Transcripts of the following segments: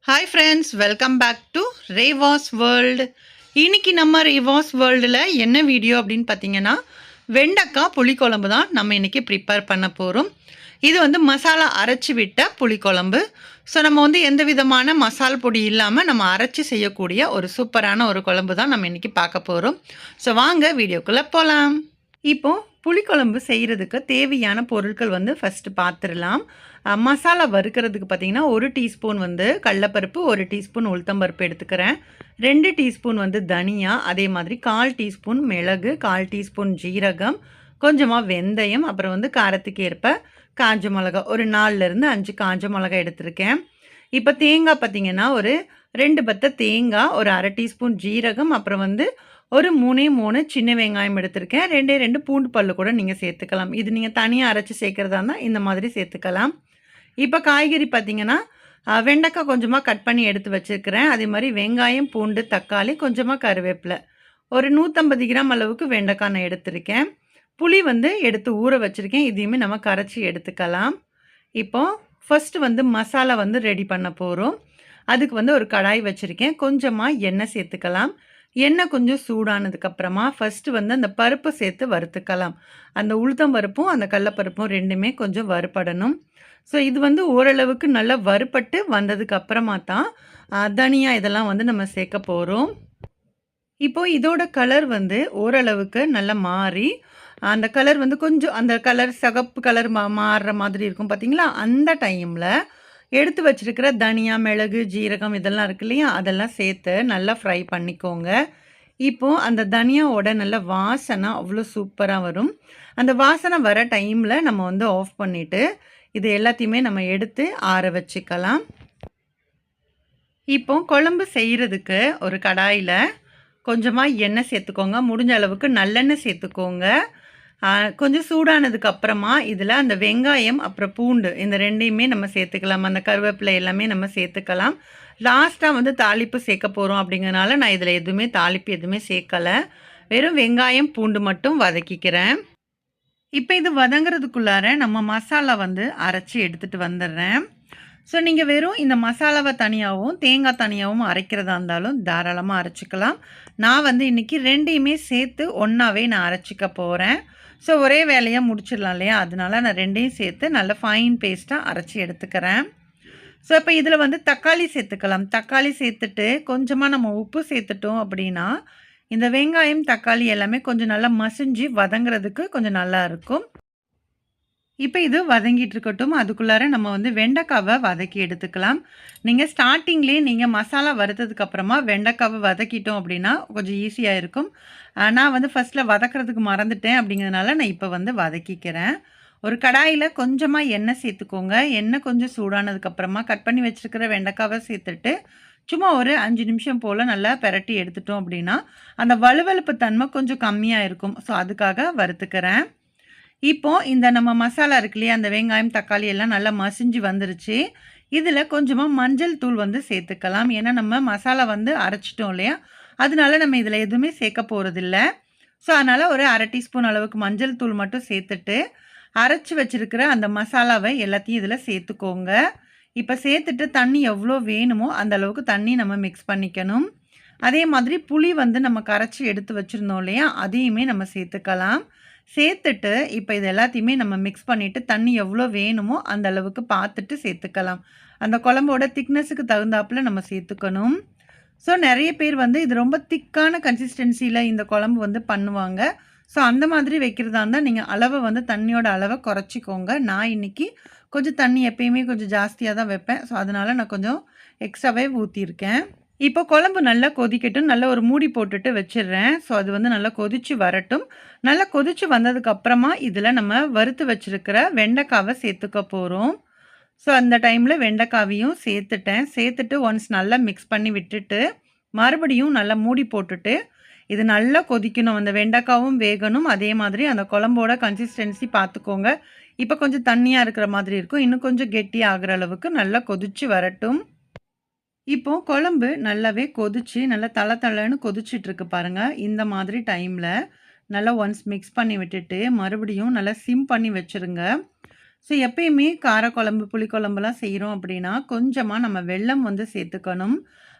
Hi friends, welcome back to Reva's world. இன்னைக்கு நம்ம ரேவாஸ் வேர்ல்டில் என்ன வீடியோ அப்படின்னு பார்த்தீங்கன்னா, வெண்டைக்காய் புளிக்குழம்பு தான் நம்ம இன்றைக்கி ப்ரிப்பேர் பண்ண போகிறோம். இது வந்து மசாலா அரைச்சி விட்ட புளிக்குழம்பு. ஸோ நம்ம வந்து எந்த விதமான மசால் பொடி இல்லாமல் நம்ம அரைச்சி செய்யக்கூடிய ஒரு சூப்பரான ஒரு குழம்பு தான் நம்ம இன்றைக்கி பார்க்க போகிறோம். ஸோ வாங்க வீடியோக்குள்ளே போகலாம். இப்போது புளிக்குழம்பு செய்கிறதுக்கு தேவையான பொருட்கள் வந்து ஃபஸ்ட்டு பார்த்துடலாம். மசாலா வறுக்கிறதுக்கு பார்த்திங்கன்னா 1 டீஸ்பூன் வந்து கடலப்பருப்பு, 1 டீஸ்பூன் உளுத்தம்பருப்பு எடுத்துக்கிறேன். 2 டீஸ்பூன் வந்து தனியா, அதே மாதிரி 1/4 டீஸ்பூன் மிளகு, 1/4 டீஸ்பூன் ஜீரகம், கொஞ்சமாக வெந்தயம், அப்புறம் வந்து காரத்துக்கு ஏற்ப காஞ்ச மிளகா, ஒரு 4லேருந்து 5 காஞ்ச மிளகா எடுத்திருக்கேன். இப்போ தேங்காய் பார்த்திங்கன்னா ஒரு 2 பத்தை தேங்காய், ஒரு 1/2 டீஸ்பூன் ஜீரகம், அப்புறம் வந்து ஒரு 3 சின்ன வெங்காயம் எடுத்திருக்கேன். 2 பூண்டு பல்லு கூட நீங்கள் சேர்த்துக்கலாம். இது நீங்கள் தனியாக அரைச்சி சேர்க்குறதா இருந்தால் இந்த மாதிரி சேர்த்துக்கலாம். இப்போ காய்கறி பார்த்திங்கன்னா வெண்டைக்காய் கொஞ்சமாக கட் பண்ணி எடுத்து வச்சுருக்கிறேன். அதே மாதிரி வெங்காயம், பூண்டு, தக்காளி, கொஞ்சமாக கருவேப்பிலை, ஒரு 150 கிராம் அளவுக்கு வெண்டைக்காய் நான் எடுத்திருக்கேன். புளி வந்து எடுத்து ஊற வச்சுருக்கேன். இதையுமே நம்ம கரைச்சி எடுத்துக்கலாம். இப்போது ஃபஸ்ட்டு வந்து மசாலா வந்து ரெடி பண்ண போகிறோம். அதுக்கு வந்து ஒரு கடாய் வச்சுருக்கேன். கொஞ்சமாக எண்ணெய் சேர்த்துக்கலாம். எண்ணெய் கொஞ்சம் சூடானதுக்கப்புறமா ஃபஸ்ட்டு வந்து அந்த பருப்பை சேர்த்து வறுத்துக்கலாம். அந்த உளுத்தம் பருப்பும் அந்த கடலப்பருப்பும் ரெண்டுமே கொஞ்சம் வறுபடணும். ஸோ இது வந்து ஓரளவுக்கு நல்லா வறுபட்டு வந்ததுக்கு அப்புறமா தான் தனியா இதெல்லாம் வந்து நம்ம சேர்க்க போகிறோம். இப்போது இதோட கலர் வந்து ஓரளவுக்கு நல்லா மாறி அந்த கலர் வந்து கொஞ்சம் அந்த கலர் சிகப்பு கலர் மாறுற மாதிரி இருக்கும் பார்த்தீங்களா? அந்த டைமில் எடுத்து வச்சுருக்கிற தனியா, மிளகு, ஜீரகம் இதெல்லாம் இருக்கு இல்லையா? அதெல்லாம் சேர்த்து நல்லா ஃப்ரை பண்ணிக்கோங்க. இப்போது அந்த தனியாவோட நல்ல வாசனை அவ்வளோ சூப்பராக வரும். அந்த வாசனை வர டைமில் நம்ம வந்து ஆஃப் பண்ணிவிட்டு இது எல்லாத்தையுமே நம்ம எடுத்து ஆற வச்சுக்கலாம். இப்போ குழம்பு செய்கிறதுக்கு ஒரு கடாயில் கொஞ்சமாக எண்ணெய் சேர்த்துக்கோங்க. முடிஞ்ச அளவுக்கு நல்லெண்ணெய் சேர்த்துக்கோங்க. கொஞ்சம் சூடானதுக்கு அப்புறமா இதில் அந்த வெங்காயம் அப்புறம் பூண்டு இந்த ரெண்டையுமே நம்ம சேர்த்துக்கலாம். அந்த கருவேப்பிலை எல்லாமே நம்ம சேர்த்துக்கலாம். லாஸ்ட்டாக வந்து தாளிப்பு சேர்க்க போகிறோம் அப்படிங்கிறனால நான் இதில் எதுவுமே தாளிப்பு எதுவுமே சேர்க்கலை. வெறும் வெங்காயம், பூண்டு மட்டும் வதக்கிக்கிறேன். இப்போ இது வதங்கிறதுக்குள்ளார நம்ம மசாலா வந்து அரைச்சி எடுத்துகிட்டு வந்துடுறேன். ஸோ நீங்கள் வெறும் இந்த மசாலாவை தனியாகவும் தேங்காய் தனியாகவும் அரைக்கிறதா இருந்தாலும் தாராளமாக அரைச்சிக்கலாம். நான் வந்து இன்றைக்கி ரெண்டையுமே சேர்த்து ஒன்றாவே நான் அரைச்சிக்க போகிறேன். ஸோ ஒரே வேலையாக முடிச்சிடலாம் இல்லையா? அதனால நான் ரெண்டையும் சேர்த்து நல்ல ஃபைன் பேஸ்ட்டாக அரைச்சி எடுத்துக்கிறேன். ஸோ இப்போ இதில் வந்து தக்காளி சேர்த்துக்கலாம். தக்காளி சேர்த்துட்டு கொஞ்சமாக நம்ம உப்பு சேர்த்துட்டோம் அப்படின்னா இந்த வெங்காயம், தக்காளி எல்லாமே கொஞ்சம் நல்லா மசிஞ்சு வதங்கிறதுக்கு கொஞ்சம் நல்லா இருக்கும். இப்போ இது வதங்கிட்டு இருக்கட்டும். அதுக்குள்ளார நம்ம வந்து வெண்டைக்காவை வதக்கி எடுத்துக்கலாம். நீங்கள் ஸ்டார்டிங்லேயே நீங்கள் மசாலா வறுத்ததுக்கப்புறமா வெண்டைக்காவை வதக்கிட்டோம் அப்படின்னா கொஞ்சம் ஈஸியாக இருக்கும். நான் வந்து ஃபஸ்ட்டில் வதக்கிறதுக்கு மறந்துட்டேன் அப்படிங்கிறதுனால நான் இப்போ வந்து வதக்கிக்கிறேன். ஒரு கடாயில் கொஞ்சமாக எண்ணெய் சேர்த்துக்கோங்க. எண்ணெய் கொஞ்சம் சூடானதுக்கப்புறமா கட் பண்ணி வச்சுருக்கிற வெண்டைக்காவை சேர்த்துட்டு சும்மா ஒரு 5 நிமிஷம் போல் நல்லா பெரட்டி எடுத்துட்டோம் அப்படின்னா அந்த வலுவலுப்பு தன்மை கொஞ்சம் கம்மியாக இருக்கும். ஸோ அதுக்காக வறுத்துக்கிறேன். இப்போது இந்த நம்ம மசாலா இருக்கு இல்லையா? அந்த வெங்காயம், தக்காளி எல்லாம் நல்லா மசிஞ்சு வந்துருச்சு. இதில் கொஞ்சமாக மஞ்சள் தூள் வந்து சேர்த்துக்கலாம். ஏன்னா நம்ம மசாலா வந்து அரைச்சிட்டோம் இல்லையா? அதனால நம்ம இதில் எதுவுமே சேர்க்க போகிறதில்ல. ஸோ அதனால் ஒரு 1/2 டீஸ்பூன் அளவுக்கு மஞ்சள் தூள் மட்டும் சேர்த்துட்டு அரைச்சி வச்சுருக்கிற அந்த மசாலாவை எல்லாத்தையும் இதில் சேர்த்துக்கோங்க. இப்போ சேர்த்துட்டு தண்ணி எவ்வளோ வேணுமோ அந்த அளவுக்கு தண்ணி நம்ம மிக்ஸ் பண்ணிக்கணும். அதே மாதிரி புளி வந்து நம்ம கரைச்சி எடுத்து வச்சுருந்தோம் இல்லையா? அதையுமே நம்ம சேர்த்துக்கலாம். சேர்த்துட்டு இப்போ இது எல்லாத்தையுமே நம்ம மிக்ஸ் பண்ணிவிட்டு தண்ணி எவ்வளோ வேணுமோ அந்த அளவுக்கு பார்த்துட்டு சேர்த்துக்கலாம். அந்த குழம்போட திக்னஸுக்கு தகுந்தாப்பில் நம்ம சேர்த்துக்கணும். ஸோ நிறைய பேர் வந்து இது ரொம்ப திக்கான கன்சிஸ்டன்சியில் இந்த குழம்பு வந்து பண்ணுவாங்க. ஸோ அந்த மாதிரி வைக்கிறதா இருந்தால் நீங்கள் அளவை வந்து தண்ணியோட அளவை குறைச்சிக்கோங்க. நான் இன்றைக்கி கொஞ்சம் தண்ணி எப்பயுமே கொஞ்சம் ஜாஸ்தியாக தான் வைப்பேன். ஸோ அதனால் நான் கொஞ்சம் எக்ஸ்ட்ராவே ஊற்றிருக்கேன். இப்போ குழம்பு நல்லா கொதிக்கட்டும். நல்லா ஒரு மூடி போட்டுட்டு வச்சிடுறேன். ஸோ அது வந்து நல்லா கொதித்து வரட்டும். நல்லா கொதித்து வந்ததுக்கப்புறமா இதில் நம்ம வறுத்து வச்சுருக்கிற வெண்டைக்காவை சேர்த்துக்க போகிறோம். ஸோ அந்த டைமில் வெண்டைக்காவையும் சேர்த்துட்டேன். சேர்த்துட்டு ஒன்ஸ் நல்லா மிக்ஸ் பண்ணி விட்டுட்டு மறுபடியும் நல்லா மூடி போட்டுட்டு இது நல்லா கொதிக்கணும். அந்த வெண்டைக்காவும் வேகணும். அதே மாதிரி அந்த குழம்போட கன்சிஸ்டன்சி பார்த்துக்கோங்க. இப்போ கொஞ்சம் தண்ணியாக இருக்கிற மாதிரி இருக்கும். இன்னும் கொஞ்சம் கெட்டியாக ஆகிற அளவுக்கு நல்லா கொதித்து வரட்டும். இப்போது குழம்பு நல்லாவே கொதித்து நல்லா தளன்னு கொதிச்சிட்ருக்கு பாருங்கள். இந்த மாதிரி டைமில் நல்லா ஒன்ஸ் மிக்ஸ் பண்ணி விட்டுட்டு மறுபடியும் நல்லா சிம் பண்ணி வச்சுருங்க. ஸோ எப்பயுமே காரக்குழம்பு, புளிக்குழம்புலாம் செய்கிறோம் அப்படின்னா, கொஞ்சமாக நம்ம வெல்லம் வந்து சேர்த்துக்கணும்.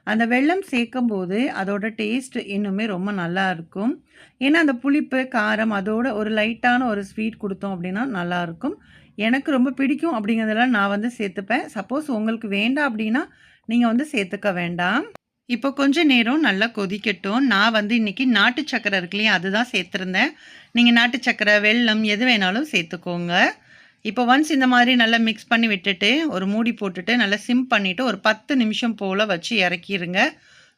அந்த வெல்லம் சேர்க்கும்போது அதோட டேஸ்ட் இன்னுமே ரொம்ப நல்லா இருக்கும். ஏன்னா, அந்த புளிப்பு, காரம் அதோட ஒரு லைட்டான ஒரு ஸ்வீட் குடுத்தோம் அப்படின்னா நல்லாயிருக்கும். எனக்கு ரொம்ப பிடிக்கும் அப்படிங்கிறதுல நான் வந்து சேர்த்துப்பேன். சப்போஸ் உங்களுக்கு வேண்டாம் அப்படின்னா, நீங்க வந்து சேர்த்துக்க வேண்டாம். இப்போ கொஞ்ச நேரம் நல்லா கொதிக்கட்டும். நான் வந்து இன்னைக்கு நாட்டு சர்க்கரை இருக்கு இல்லையா? அதுதான் சேர்த்துருந்தேன். நீங்க நாட்டு சர்க்கரை, வெல்லம் எது வேணாலும் சேர்த்துக்கோங்க. இப்போ ஒன்ஸ் இந்த மாதிரி நல்லா மிக்ஸ் பண்ணி விட்டுட்டு, ஒரு மூடி போட்டுட்டு நல்லா சிம் பண்ணிட்டு ஒரு 10 நிமிஷம் போல வச்சு இறக்கிருங்க.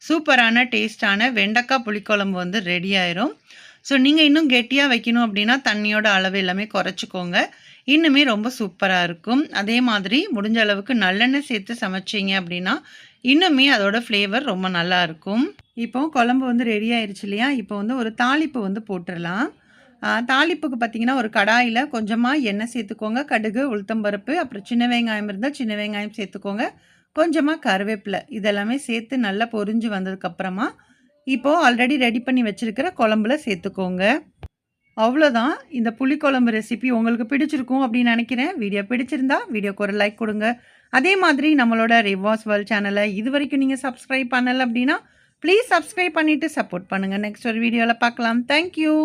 சூப்பரான டேஸ்ட்டான வெண்டைக்காய் புளிக்குழம்பு வந்து ரெடி ஆயிரும். ஸோ நீங்க இன்னும் கெட்டியா வைக்கணும் அப்படின்னா, தண்ணியோட அளவு எல்லாமே குறைச்சுக்கோங்க. இன்னுமே ரொம்ப சூப்பரா இருக்கும். அதே மாதிரி முடிஞ்ச அளவுக்கு நல்லெண்ணெய் சேர்த்து சமைச்சீங்க அப்படின்னா, இன்னுமே அதோட ஃப்ளேவர் ரொம்ப நல்லாயிருக்கும். இப்போ குழம்பு வந்து ரெடி ஆயிருச்சு இல்லையா? இப்போ வந்து ஒரு தாளிப்பு வந்து போட்டுறலாம். தாளிப்புக்கு பார்த்தீங்கன்னா, ஒரு கடாயில கொஞ்சமா எண்ணெய் சேர்த்துக்கோங்க. கடுகு, உளுத்தம்பருப்பு, அப்புறம் சின்ன வெங்காயம் இருந்தா சின்ன வெங்காயம் சேர்த்துக்கோங்க. கொஞ்சமா கருவேப்பிலை இதெல்லாமே சேர்த்து நல்லா பொரிஞ்சு வந்ததுக்கப்புறமா, இப்போ ஆல்ரெடி ரெடி பண்ணி வச்சிருக்கிற குழம்புல சேர்த்துக்கோங்க. அவ்வளோதான். இந்த புளிக்குழம்பு ரெசிபி உங்களுக்கு பிடிச்சிருக்கும் அப்படின்னு நினைக்கிறேன். வீடியோ பிடிச்சிருந்தா வீடியோக்கு ஒரு லைக் கொடுங்க. அதே மாதிரி நம்மளோட ரிவாஸ் வேர்ல்ட் சேனலை இதுவரைக்கும் நீங்க சப்ஸ்கிரைப் பண்ணல அப்படின்னா, ப்ளீஸ் சப்ஸ்கிரைப் பண்ணிட்டு சப்போர்ட் பண்ணுங்க. நெக்ஸ்ட் ஒரு வீடியோல பார்க்கலாம். Thank you.